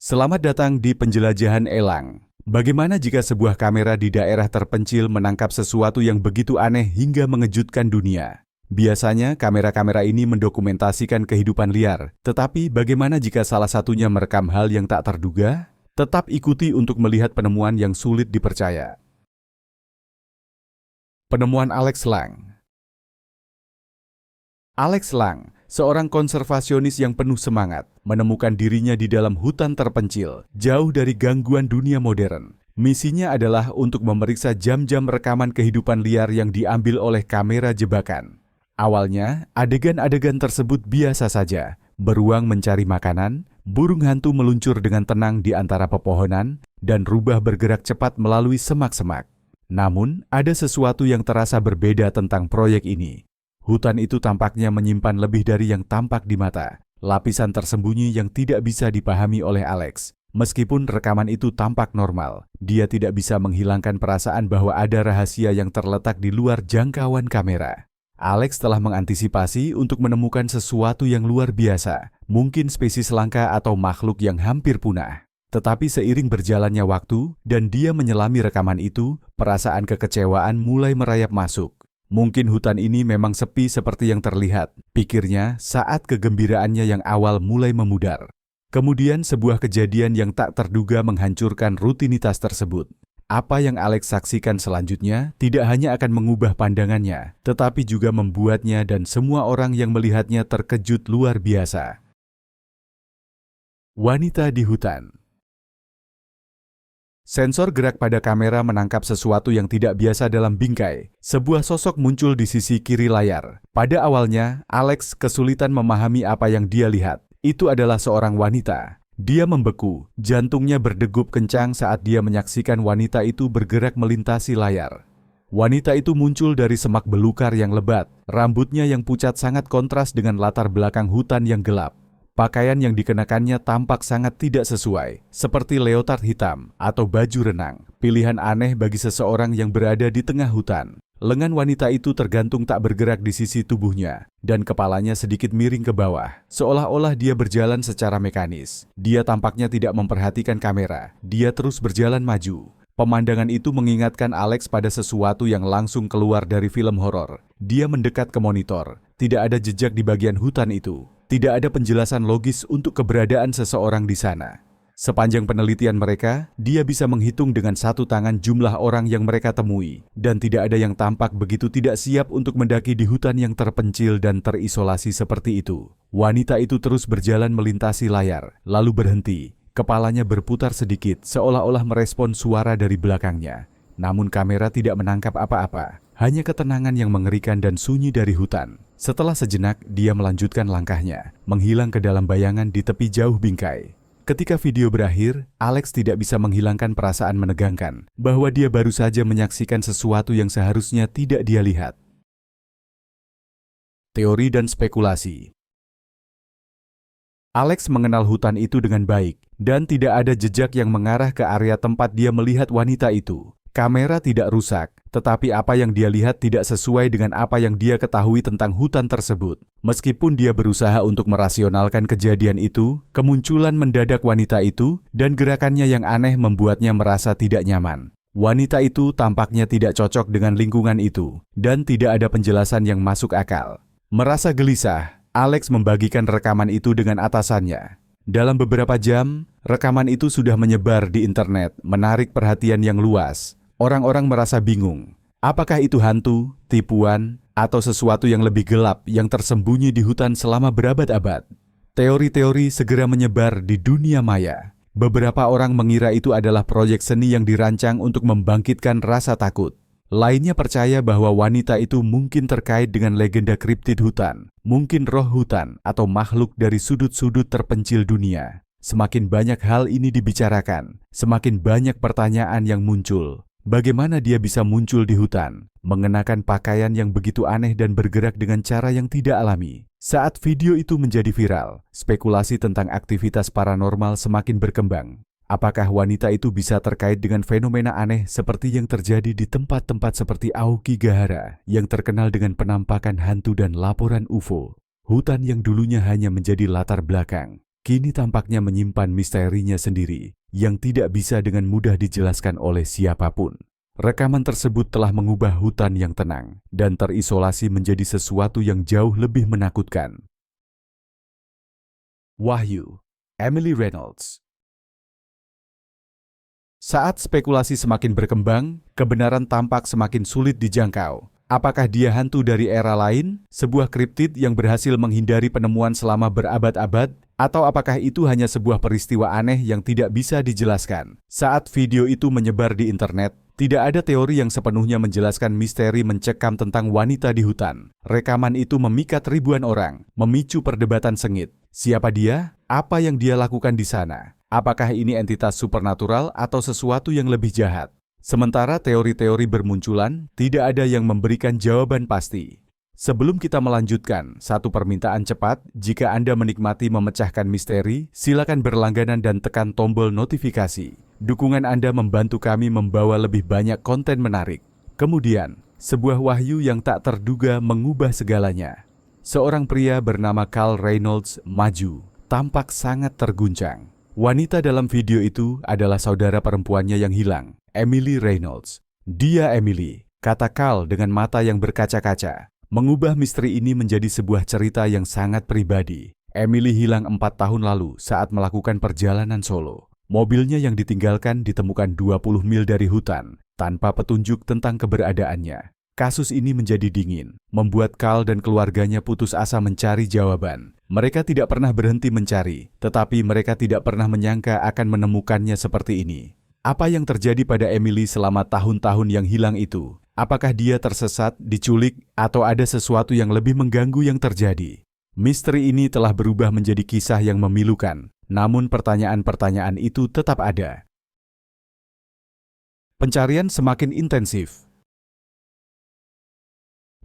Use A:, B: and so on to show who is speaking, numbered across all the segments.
A: Selamat datang di Penjelajahan Elang. Bagaimana jika sebuah kamera di daerah terpencil menangkap sesuatu yang begitu aneh hingga mengejutkan dunia? Biasanya kamera-kamera ini mendokumentasikan kehidupan liar, tetapi bagaimana jika salah satunya merekam hal yang tak terduga? Tetap ikuti untuk melihat penemuan yang sulit dipercaya. Penemuan Alex Lang. Alex Lang, seorang konservasionis yang penuh semangat, menemukan dirinya di dalam hutan terpencil, jauh dari gangguan dunia modern. Misinya adalah untuk memeriksa jam-jam rekaman kehidupan liar yang diambil oleh kamera jebakan. Awalnya, adegan-adegan tersebut biasa saja. Beruang mencari makanan, burung hantu meluncur dengan tenang di antara pepohonan, dan rubah bergerak cepat melalui semak-semak. Namun, ada sesuatu yang terasa berbeda tentang proyek ini. Hutan itu tampaknya menyimpan lebih dari yang tampak di mata, lapisan tersembunyi yang tidak bisa dipahami oleh Alex. Meskipun rekaman itu tampak normal, dia tidak bisa menghilangkan perasaan bahwa ada rahasia yang terletak di luar jangkauan kamera. Alex telah mengantisipasi untuk menemukan sesuatu yang luar biasa, mungkin spesies langka atau makhluk yang hampir punah. Tetapi seiring berjalannya waktu dan dia menyelami rekaman itu, perasaan kekecewaan mulai merayap masuk. Mungkin hutan ini memang sepi seperti yang terlihat, pikirnya saat kegembiraannya yang awal mulai memudar. Kemudian sebuah kejadian yang tak terduga menghancurkan rutinitas tersebut. Apa yang Alex saksikan selanjutnya tidak hanya akan mengubah pandangannya, tetapi juga membuatnya dan semua orang yang melihatnya terkejut luar biasa. Wanita di hutan. Sensor gerak pada kamera menangkap sesuatu yang tidak biasa dalam bingkai. Sebuah sosok muncul di sisi kiri layar. Pada awalnya, Alex kesulitan memahami apa yang dia lihat. Itu adalah seorang wanita. Dia membeku, jantungnya berdegup kencang saat dia menyaksikan wanita itu bergerak melintasi layar. Wanita itu muncul dari semak belukar yang lebat. Rambutnya yang pucat sangat kontras dengan latar belakang hutan yang gelap. Pakaian yang dikenakannya tampak sangat tidak sesuai, seperti leotard hitam atau baju renang, pilihan aneh bagi seseorang yang berada di tengah hutan. Lengan wanita itu tergantung tak bergerak di sisi tubuhnya, dan kepalanya sedikit miring ke bawah, seolah-olah dia berjalan secara mekanis. Dia tampaknya tidak memperhatikan kamera, dia terus berjalan maju. Pemandangan itu mengingatkan Alex pada sesuatu yang langsung keluar dari film horor. Dia mendekat ke monitor, tidak ada jejak di bagian hutan itu. Tidak ada penjelasan logis untuk keberadaan seseorang di sana. Sepanjang penelitian mereka, dia bisa menghitung dengan satu tangan jumlah orang yang mereka temui, dan tidak ada yang tampak begitu tidak siap untuk mendaki di hutan yang terpencil dan terisolasi seperti itu. Wanita itu terus berjalan melintasi layar, lalu berhenti. Kepalanya berputar sedikit, seolah-olah merespon suara dari belakangnya. Namun kamera tidak menangkap apa-apa, hanya ketenangan yang mengerikan dan sunyi dari hutan. Setelah sejenak, dia melanjutkan langkahnya, menghilang ke dalam bayangan di tepi jauh bingkai. Ketika video berakhir, Alex tidak bisa menghilangkan perasaan menegangkan, bahwa dia baru saja menyaksikan sesuatu yang seharusnya tidak dia lihat. Teori dan spekulasi. Alex mengenal hutan itu dengan baik, dan tidak ada jejak yang mengarah ke area tempat dia melihat wanita itu. Kamera tidak rusak, tetapi apa yang dia lihat tidak sesuai dengan apa yang dia ketahui tentang hutan tersebut. Meskipun dia berusaha untuk merasionalkan kejadian itu, kemunculan mendadak wanita itu dan gerakannya yang aneh membuatnya merasa tidak nyaman. Wanita itu tampaknya tidak cocok dengan lingkungan itu, dan tidak ada penjelasan yang masuk akal. Merasa gelisah, Alex membagikan rekaman itu dengan atasannya. Dalam beberapa jam, rekaman itu sudah menyebar di internet, menarik perhatian yang luas. Orang-orang merasa bingung. Apakah itu hantu, tipuan, atau sesuatu yang lebih gelap yang tersembunyi di hutan selama berabad-abad? Teori-teori segera menyebar di dunia maya. Beberapa orang mengira itu adalah proyek seni yang dirancang untuk membangkitkan rasa takut. Lainnya percaya bahwa wanita itu mungkin terkait dengan legenda kriptid hutan, mungkin roh hutan atau makhluk dari sudut-sudut terpencil dunia. Semakin banyak hal ini dibicarakan, semakin banyak pertanyaan yang muncul. Bagaimana dia bisa muncul di hutan, mengenakan pakaian yang begitu aneh dan bergerak dengan cara yang tidak alami? Saat video itu menjadi viral, spekulasi tentang aktivitas paranormal semakin berkembang. Apakah wanita itu bisa terkait dengan fenomena aneh seperti yang terjadi di tempat-tempat seperti Aokigahara yang terkenal dengan penampakan hantu dan laporan UFO? Hutan yang dulunya hanya menjadi latar belakang, kini tampaknya menyimpan misterinya sendiri yang tidak bisa dengan mudah dijelaskan oleh siapapun. Rekaman tersebut telah mengubah hutan yang tenang dan terisolasi menjadi sesuatu yang jauh lebih menakutkan. Wahyu, Emily Reynolds. Saat spekulasi semakin berkembang, kebenaran tampak semakin sulit dijangkau. Apakah dia hantu dari era lain, sebuah kriptid yang berhasil menghindari penemuan selama berabad-abad, atau apakah itu hanya sebuah peristiwa aneh yang tidak bisa dijelaskan? Saat video itu menyebar di internet, tidak ada teori yang sepenuhnya menjelaskan misteri mencekam tentang wanita di hutan. Rekaman itu memikat ribuan orang, memicu perdebatan sengit. Siapa dia? Apa yang dia lakukan di sana? Apakah ini entitas supernatural atau sesuatu yang lebih jahat? Sementara teori-teori bermunculan, tidak ada yang memberikan jawaban pasti. Sebelum kita melanjutkan, satu permintaan cepat, jika Anda menikmati memecahkan misteri, silakan berlangganan dan tekan tombol notifikasi. Dukungan Anda membantu kami membawa lebih banyak konten menarik. Kemudian, sebuah wahyu yang tak terduga mengubah segalanya. Seorang pria bernama Carl Reynolds maju, tampak sangat terguncang. Wanita dalam video itu adalah saudara perempuannya yang hilang, Emily Reynolds. Dia Emily, kata Carl dengan mata yang berkaca-kaca. Mengubah misteri ini menjadi sebuah cerita yang sangat pribadi. Emily hilang 4 tahun lalu saat melakukan perjalanan solo. Mobilnya yang ditinggalkan ditemukan 20 mil dari hutan, tanpa petunjuk tentang keberadaannya. Kasus ini menjadi dingin, membuat Carl dan keluarganya putus asa mencari jawaban. Mereka tidak pernah berhenti mencari, tetapi mereka tidak pernah menyangka akan menemukannya seperti ini. Apa yang terjadi pada Emily selama tahun-tahun yang hilang itu? Apakah dia tersesat, diculik, atau ada sesuatu yang lebih mengganggu yang terjadi? Misteri ini telah berubah menjadi kisah yang memilukan, namun pertanyaan-pertanyaan itu tetap ada. Pencarian semakin intensif.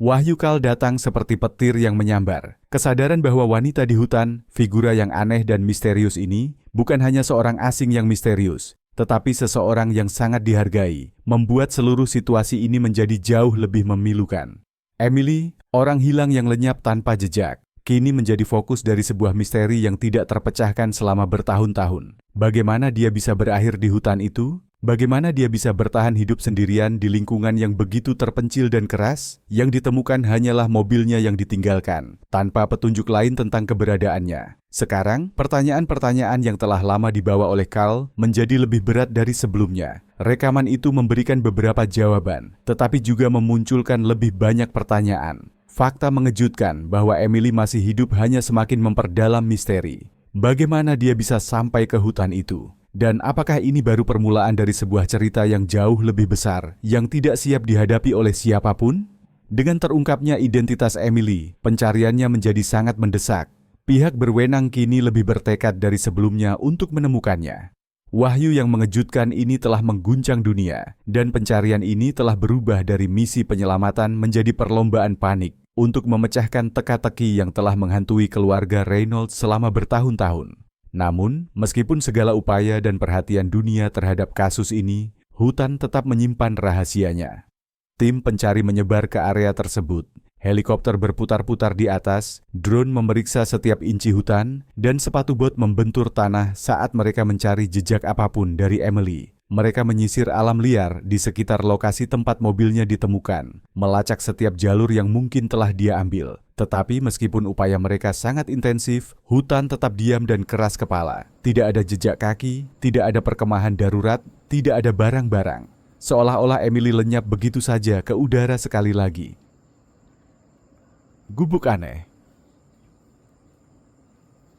A: Wahyu Carl datang seperti petir yang menyambar. Kesadaran bahwa wanita di hutan, figura yang aneh dan misterius ini, bukan hanya seorang asing yang misterius, tetapi seseorang yang sangat dihargai, membuat seluruh situasi ini menjadi jauh lebih memilukan. Emily, orang hilang yang lenyap tanpa jejak, kini menjadi fokus dari sebuah misteri yang tidak terpecahkan selama bertahun-tahun. Bagaimana dia bisa berakhir di hutan itu? Bagaimana dia bisa bertahan hidup sendirian di lingkungan yang begitu terpencil dan keras? Yang ditemukan hanyalah mobilnya yang ditinggalkan, tanpa petunjuk lain tentang keberadaannya. Sekarang, pertanyaan-pertanyaan yang telah lama dibawa oleh Carl menjadi lebih berat dari sebelumnya. Rekaman itu memberikan beberapa jawaban, tetapi juga memunculkan lebih banyak pertanyaan. Fakta mengejutkan bahwa Emily masih hidup hanya semakin memperdalam misteri. Bagaimana dia bisa sampai ke hutan itu? Dan apakah ini baru permulaan dari sebuah cerita yang jauh lebih besar, yang tidak siap dihadapi oleh siapapun? Dengan terungkapnya identitas Emily, pencariannya menjadi sangat mendesak. Pihak berwenang kini lebih bertekad dari sebelumnya untuk menemukannya. Wahyu yang mengejutkan ini telah mengguncang dunia, dan pencarian ini telah berubah dari misi penyelamatan menjadi perlombaan panik untuk memecahkan teka-teki yang telah menghantui keluarga Reynolds selama bertahun-tahun. Namun, meskipun segala upaya dan perhatian dunia terhadap kasus ini, hutan tetap menyimpan rahasianya. Tim pencari menyebar ke area tersebut. Helikopter berputar-putar di atas, drone memeriksa setiap inci hutan, dan sepatu bot membentur tanah saat mereka mencari jejak apapun dari Emily. Mereka menyisir alam liar di sekitar lokasi tempat mobilnya ditemukan, melacak setiap jalur yang mungkin telah dia ambil. Tetapi meskipun upaya mereka sangat intensif, hutan tetap diam dan keras kepala. Tidak ada jejak kaki, tidak ada perkemahan darurat, tidak ada barang-barang. Seolah-olah Emily lenyap begitu saja ke udara sekali lagi. Gubuk aneh.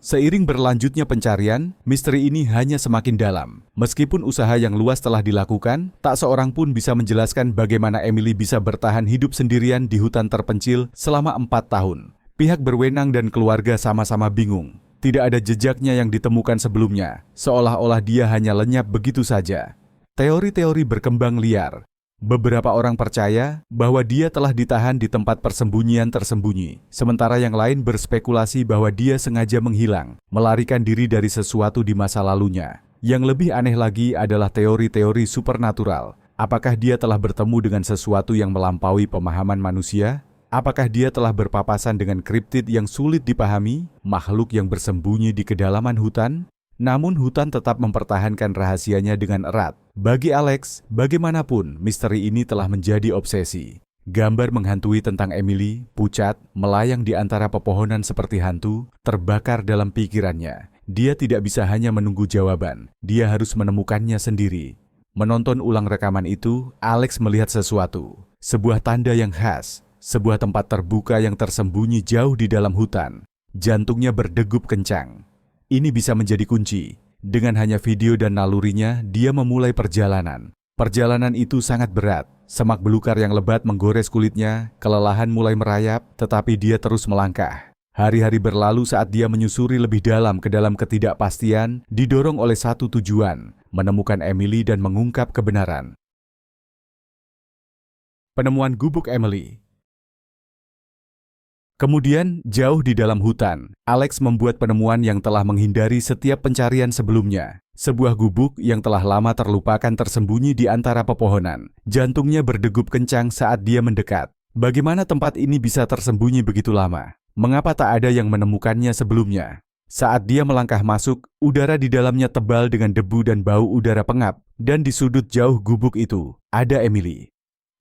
A: Seiring berlanjutnya pencarian, misteri ini hanya semakin dalam. Meskipun usaha yang luas telah dilakukan, tak seorang pun bisa menjelaskan bagaimana Emily bisa bertahan hidup sendirian di hutan terpencil selama 4 tahun. Pihak berwenang dan keluarga sama-sama bingung. Tidak ada jejaknya yang ditemukan sebelumnya, seolah-olah dia hanya lenyap begitu saja. Teori-teori berkembang liar. Beberapa orang percaya bahwa dia telah ditahan di tempat persembunyian tersembunyi, sementara yang lain berspekulasi bahwa dia sengaja menghilang, melarikan diri dari sesuatu di masa lalunya. Yang lebih aneh lagi adalah teori-teori supernatural. Apakah dia telah bertemu dengan sesuatu yang melampaui pemahaman manusia? Apakah dia telah berpapasan dengan kriptid yang sulit dipahami, makhluk yang bersembunyi di kedalaman hutan? Namun hutan tetap mempertahankan rahasianya dengan erat. Bagi Alex, bagaimanapun misteri ini telah menjadi obsesi. Gambar menghantui tentang Emily, pucat, melayang di antara pepohonan seperti hantu, terbakar dalam pikirannya. Dia tidak bisa hanya menunggu jawaban, dia harus menemukannya sendiri. Menonton ulang rekaman itu, Alex melihat sesuatu. Sebuah tanda yang khas. Sebuah tempat terbuka yang tersembunyi jauh di dalam hutan. Jantungnya berdegup kencang. Ini bisa menjadi kunci. Dengan hanya video dan nalurinya, dia memulai perjalanan. Perjalanan itu sangat berat. Semak belukar yang lebat menggores kulitnya, kelelahan mulai merayap, tetapi dia terus melangkah. Hari-hari berlalu saat dia menyusuri lebih dalam ke dalam ketidakpastian, didorong oleh satu tujuan, menemukan Emily dan mengungkap kebenaran. Penemuan gubuk Emily. Kemudian, jauh di dalam hutan, Alex membuat penemuan yang telah menghindari setiap pencarian sebelumnya. Sebuah gubuk yang telah lama terlupakan tersembunyi di antara pepohonan. Jantungnya berdegup kencang saat dia mendekat. Bagaimana tempat ini bisa tersembunyi begitu lama? Mengapa tak ada yang menemukannya sebelumnya? Saat dia melangkah masuk, udara di dalamnya tebal dengan debu dan bau udara pengap. Dan di sudut jauh gubuk itu, ada Emily.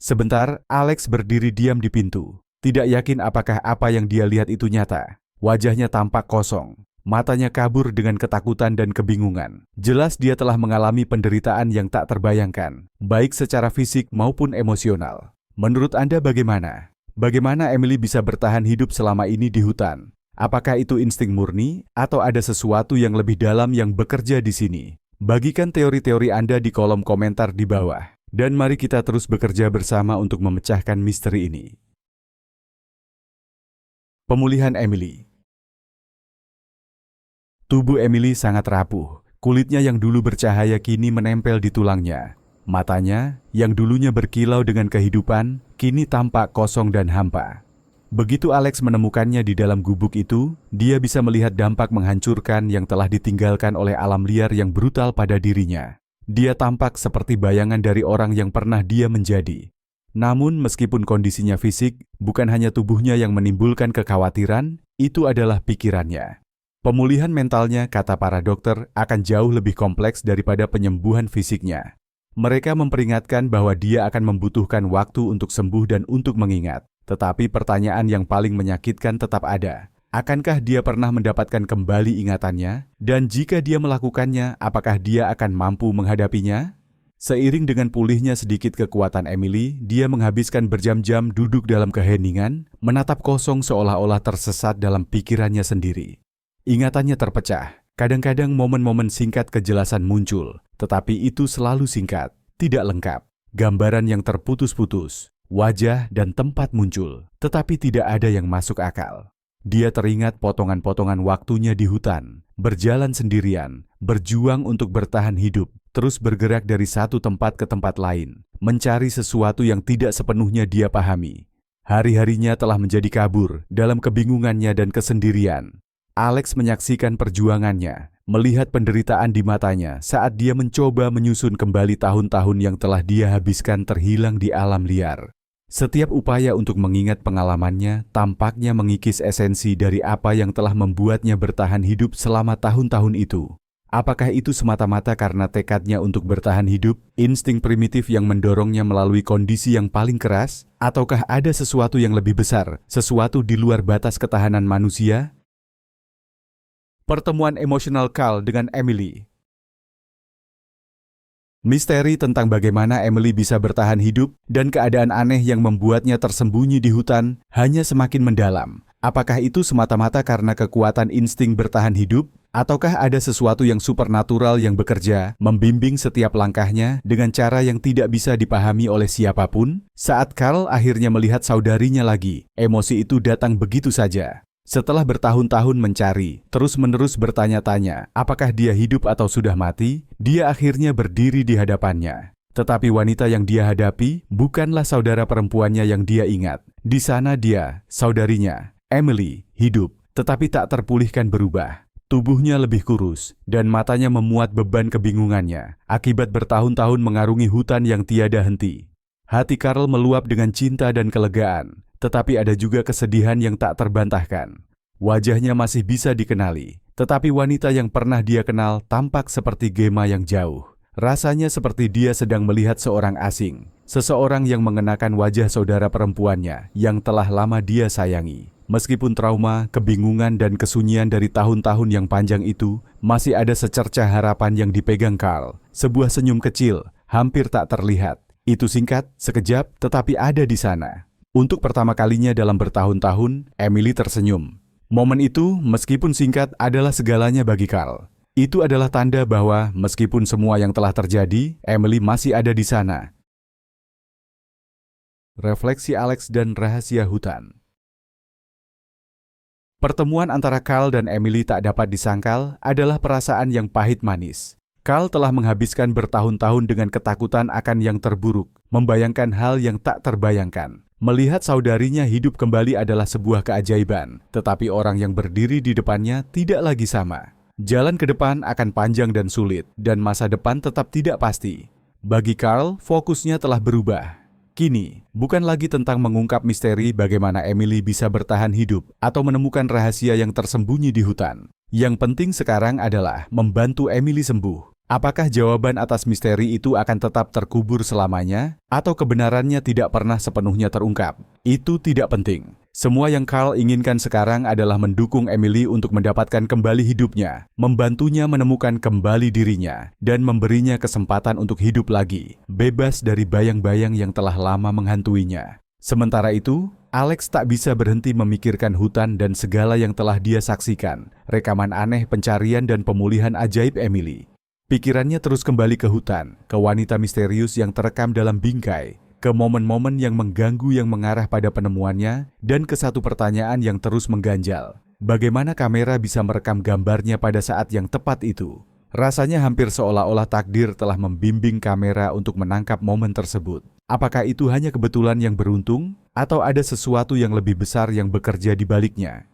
A: Sebentar, Alex berdiri diam di pintu. Tidak yakin apakah apa yang dia lihat itu nyata. Wajahnya tampak kosong. Matanya kabur dengan ketakutan dan kebingungan. Jelas dia telah mengalami penderitaan yang tak terbayangkan, baik secara fisik maupun emosional. Menurut Anda bagaimana? Bagaimana Emily bisa bertahan hidup selama ini di hutan? Apakah itu insting murni atau ada sesuatu yang lebih dalam yang bekerja di sini? Bagikan teori-teori Anda di kolom komentar di bawah. Dan mari kita terus bekerja bersama untuk memecahkan misteri ini. Pemulihan Emily. Tubuh Emily sangat rapuh. Kulitnya yang dulu bercahaya kini menempel di tulangnya. Matanya, yang dulunya berkilau dengan kehidupan, kini tampak kosong dan hampa. Begitu Alex menemukannya di dalam gubuk itu, dia bisa melihat dampak menghancurkan yang telah ditinggalkan oleh alam liar yang brutal pada dirinya. Dia tampak seperti bayangan dari orang yang pernah dia menjadi. Namun meskipun kondisinya fisik, bukan hanya tubuhnya yang menimbulkan kekhawatiran, itu adalah pikirannya. Pemulihan mentalnya, kata para dokter, akan jauh lebih kompleks daripada penyembuhan fisiknya. Mereka memperingatkan bahwa dia akan membutuhkan waktu untuk sembuh dan untuk mengingat. Tetapi pertanyaan yang paling menyakitkan tetap ada. Akankah dia pernah mendapatkan kembali ingatannya? Dan jika dia melakukannya, apakah dia akan mampu menghadapinya? Seiring dengan pulihnya sedikit kekuatan Emily, dia menghabiskan berjam-jam duduk dalam keheningan, menatap kosong seolah-olah tersesat dalam pikirannya sendiri. Ingatannya terpecah. Kadang-kadang momen-momen singkat kejelasan muncul, tetapi itu selalu singkat, tidak lengkap. Gambaran yang terputus-putus, wajah dan tempat muncul, tetapi tidak ada yang masuk akal. Dia teringat potongan-potongan waktunya di hutan, berjalan sendirian, berjuang untuk bertahan hidup, terus bergerak dari satu tempat ke tempat lain, mencari sesuatu yang tidak sepenuhnya dia pahami. Hari-harinya telah menjadi kabur dalam kebingungannya dan kesendirian. Alex menyaksikan perjuangannya, melihat penderitaan di matanya saat dia mencoba menyusun kembali tahun-tahun yang telah dia habiskan terhilang di alam liar. Setiap upaya untuk mengingat pengalamannya tampaknya mengikis esensi dari apa yang telah membuatnya bertahan hidup selama tahun-tahun itu. Apakah itu semata-mata karena tekadnya untuk bertahan hidup, insting primitif yang mendorongnya melalui kondisi yang paling keras, ataukah ada sesuatu yang lebih besar, sesuatu di luar batas ketahanan manusia? Pertemuan emosional Carl dengan Emily. Misteri tentang bagaimana Emily bisa bertahan hidup dan keadaan aneh yang membuatnya tersembunyi di hutan hanya semakin mendalam. Apakah itu semata-mata karena kekuatan insting bertahan hidup? Ataukah ada sesuatu yang supernatural yang bekerja, membimbing setiap langkahnya dengan cara yang tidak bisa dipahami oleh siapapun? Saat Carl akhirnya melihat saudarinya lagi, emosi itu datang begitu saja. Setelah bertahun-tahun mencari, terus-menerus bertanya-tanya apakah dia hidup atau sudah mati, dia akhirnya berdiri di hadapannya. Tetapi wanita yang dia hadapi bukanlah saudara perempuannya yang dia ingat. Di sana dia, saudarinya, Emily, hidup, tetapi tak terpulihkan berubah. Tubuhnya lebih kurus, dan matanya memuat beban kebingungannya, akibat bertahun-tahun mengarungi hutan yang tiada henti. Hati Carl meluap dengan cinta dan kelegaan. tetapi ada juga kesedihan yang tak terbantahkan. Wajahnya masih bisa dikenali, tetapi wanita yang pernah dia kenal tampak seperti Gemma yang jauh. Rasanya seperti dia sedang melihat seorang asing, seseorang yang mengenakan wajah saudara perempuannya yang telah lama dia sayangi. Meskipun trauma, kebingungan, dan kesunyian dari tahun-tahun yang panjang itu, masih ada secercah harapan yang dipegang Carl. Sebuah senyum kecil, hampir tak terlihat. Itu singkat, sekejap, tetapi ada di sana. Untuk pertama kalinya dalam bertahun-tahun, Emily tersenyum. Momen itu, meskipun singkat, adalah segalanya bagi Carl. Itu adalah tanda bahwa meskipun semua yang telah terjadi, Emily masih ada di sana. Refleksi Alex dan rahasia hutan. Pertemuan antara Carl dan Emily tak dapat disangkal adalah perasaan yang pahit manis. Carl telah menghabiskan bertahun-tahun dengan ketakutan akan yang terburuk, membayangkan hal yang tak terbayangkan. Melihat saudarinya hidup kembali adalah sebuah keajaiban, tetapi orang yang berdiri di depannya tidak lagi sama. Jalan ke depan akan panjang dan sulit, dan masa depan tetap tidak pasti. Bagi Carl, fokusnya telah berubah. Kini, bukan lagi tentang mengungkap misteri bagaimana Emily bisa bertahan hidup atau menemukan rahasia yang tersembunyi di hutan. Yang penting sekarang adalah membantu Emily sembuh. Apakah jawaban atas misteri itu akan tetap terkubur selamanya, atau kebenarannya tidak pernah sepenuhnya terungkap? Itu tidak penting. Semua yang Carl inginkan sekarang adalah mendukung Emily untuk mendapatkan kembali hidupnya, membantunya menemukan kembali dirinya, dan memberinya kesempatan untuk hidup lagi, bebas dari bayang-bayang yang telah lama menghantuinya. Sementara itu, Alex tak bisa berhenti memikirkan hutan dan segala yang telah dia saksikan, rekaman aneh pencarian dan pemulihan ajaib Emily. Pikirannya terus kembali ke hutan, ke wanita misterius yang terekam dalam bingkai, ke momen-momen yang mengganggu yang mengarah pada penemuannya, dan ke satu pertanyaan yang terus mengganjal. Bagaimana kamera bisa merekam gambarnya pada saat yang tepat itu? Rasanya hampir seolah-olah takdir telah membimbing kamera untuk menangkap momen tersebut. Apakah itu hanya kebetulan yang beruntung, atau ada sesuatu yang lebih besar yang bekerja di baliknya?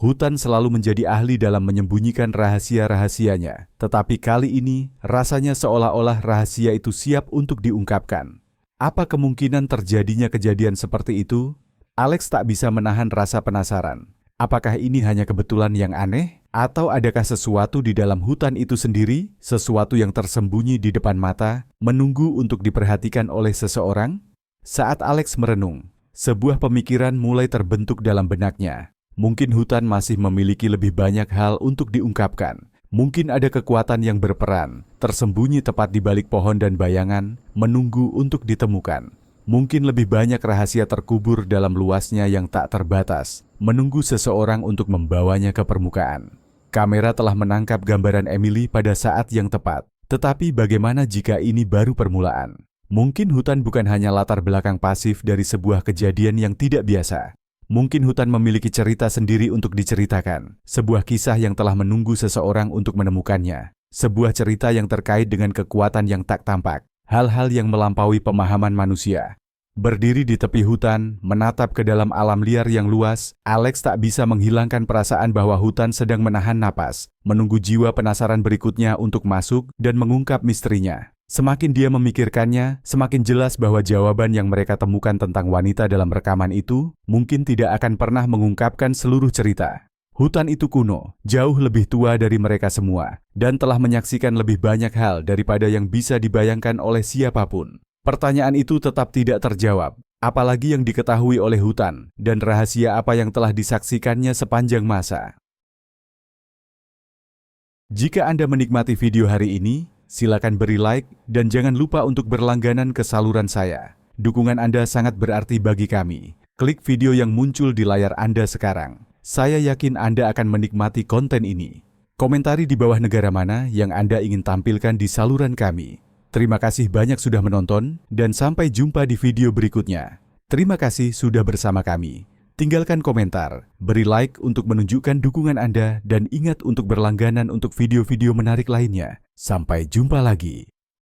A: Hutan selalu menjadi ahli dalam menyembunyikan rahasia-rahasianya, tetapi kali ini rasanya seolah-olah rahasia itu siap untuk diungkapkan. Apa kemungkinan terjadinya kejadian seperti itu? Alex tak bisa menahan rasa penasaran. Apakah ini hanya kebetulan yang aneh? Atau adakah sesuatu di dalam hutan itu sendiri, sesuatu yang tersembunyi di depan mata, menunggu untuk diperhatikan oleh seseorang? Saat Alex merenung, sebuah pemikiran mulai terbentuk dalam benaknya. Mungkin hutan masih memiliki lebih banyak hal untuk diungkapkan. Mungkin ada kekuatan yang berperan, tersembunyi tepat di balik pohon dan bayangan, menunggu untuk ditemukan. Mungkin lebih banyak rahasia terkubur dalam luasnya yang tak terbatas, menunggu seseorang untuk membawanya ke permukaan. Kamera telah menangkap gambaran Emily pada saat yang tepat. Tetapi bagaimana jika ini baru permulaan? Mungkin hutan bukan hanya latar belakang pasif dari sebuah kejadian yang tidak biasa. Mungkin hutan memiliki cerita sendiri untuk diceritakan, sebuah kisah yang telah menunggu seseorang untuk menemukannya, sebuah cerita yang terkait dengan kekuatan yang tak tampak, hal-hal yang melampaui pemahaman manusia. Berdiri di tepi hutan, menatap ke dalam alam liar yang luas, Alex tak bisa menghilangkan perasaan bahwa hutan sedang menahan napas, menunggu jiwa penasaran berikutnya untuk masuk dan mengungkap misterinya. Semakin dia memikirkannya, semakin jelas bahwa jawaban yang mereka temukan tentang wanita dalam rekaman itu mungkin tidak akan pernah mengungkapkan seluruh cerita. Hutan itu kuno, jauh lebih tua dari mereka semua, dan telah menyaksikan lebih banyak hal daripada yang bisa dibayangkan oleh siapapun. Pertanyaan itu tetap tidak terjawab, apalagi yang diketahui oleh hutan, dan rahasia apa yang telah disaksikannya sepanjang masa. Jika Anda menikmati video hari ini, silakan beri like dan jangan lupa untuk berlangganan ke saluran saya. Dukungan Anda sangat berarti bagi kami. Klik video yang muncul di layar Anda sekarang. Saya yakin Anda akan menikmati konten ini. Komentari di bawah negara mana yang Anda ingin tampilkan di saluran kami. Terima kasih banyak sudah menonton dan sampai jumpa di video berikutnya. Terima kasih sudah bersama kami. Tinggalkan komentar, beri like untuk menunjukkan dukungan Anda, dan ingat untuk berlangganan untuk video-video menarik lainnya. Sampai jumpa lagi.